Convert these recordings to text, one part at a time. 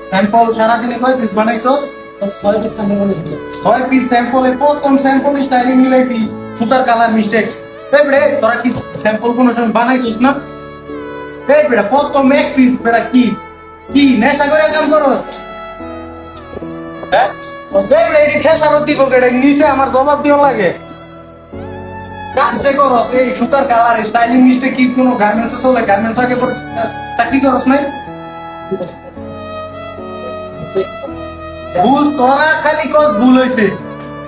Sample সারাদিনে কয় piece বানাইছস? 6 piece আমি বলেছি। 6 পিস স্যাম্পলে প্রথম স্যাম্পল স্টাইলিং মিলাইছি সুতার কালার মিস্টেক। এই বেড়ে তোরা কি স্যাম্পল কোনো সময় বানাইছিস না? এই বেড়া প্রথম এক পিস বেড়া কি কি নেশা করে কাম করস? হ্যাঁ এই বেড়া এটি খেসারত দিব কেডা নিচে আমার জবাব দিও লাগে। কাজ যে করস এই সুতার কালার স্টাইলিং মিস্টেক কি কোনো গার্মেন্টসে চলে? গার্মেন্টস আগে চাকরি করস নাই? ভুল তোরা খালি কস ভুল হইছে।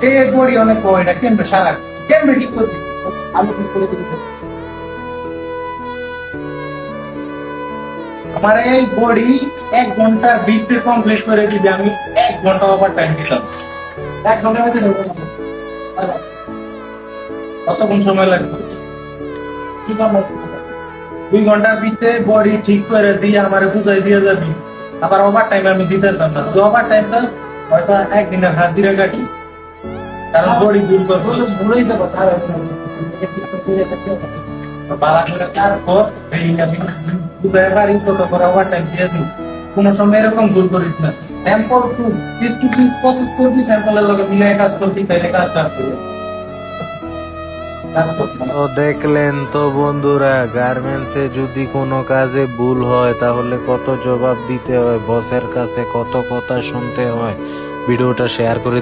এই বডি অনেক কয়টা কেমনে সারা কেমনে ঠিক করবি? আমি ঠিক করে দিই। আমার এই বডি 1 ঘন্টার ভিতরে কমপ্লিট করে দিবি, আমি 1 ঘন্টা ওভার টাইম দিতাম। 1 ঘন্টার মধ্যে দেবো না। আরে কতক্ষণ সময় লাগবে? কি কাম আছে? 2 ঘন্টার ভিতরে বডি ঠিক করে দিয়ে আমারে বুঝাই দিয়ে যাবি। আবার ওভার টাইম আমি দিতে পারতাম না। ওভার টাইমটা হয়তো একদিনের হাজিরা কাটি, কারণ বডি ভুল করবো। ভুলেই যাবো স্যার। ঠিক করে রেখেছি। বালা করে কাজ কর, এই আমি বুঝাই পারি তো তোর ওভার টাইম দিয়ে দিই। কোনো সময় এরকম ভুল করিস না। স্যাম্পল টু পিস প্রসেস করবি, স্যাম্পলের লগে মিলাই কাজ করবি, তাইলে কাজটা হবে। কাজ করবি না। তো দেখলেন তো বন্ধুরা, গার্মেন্টসে যদি কোনো কাজে ভুল হয় তাহলে কত জবাব দিতে হয়, বসের কাছে কত কথা শুনতে হয়। ভিডিওটা শেয়ার করে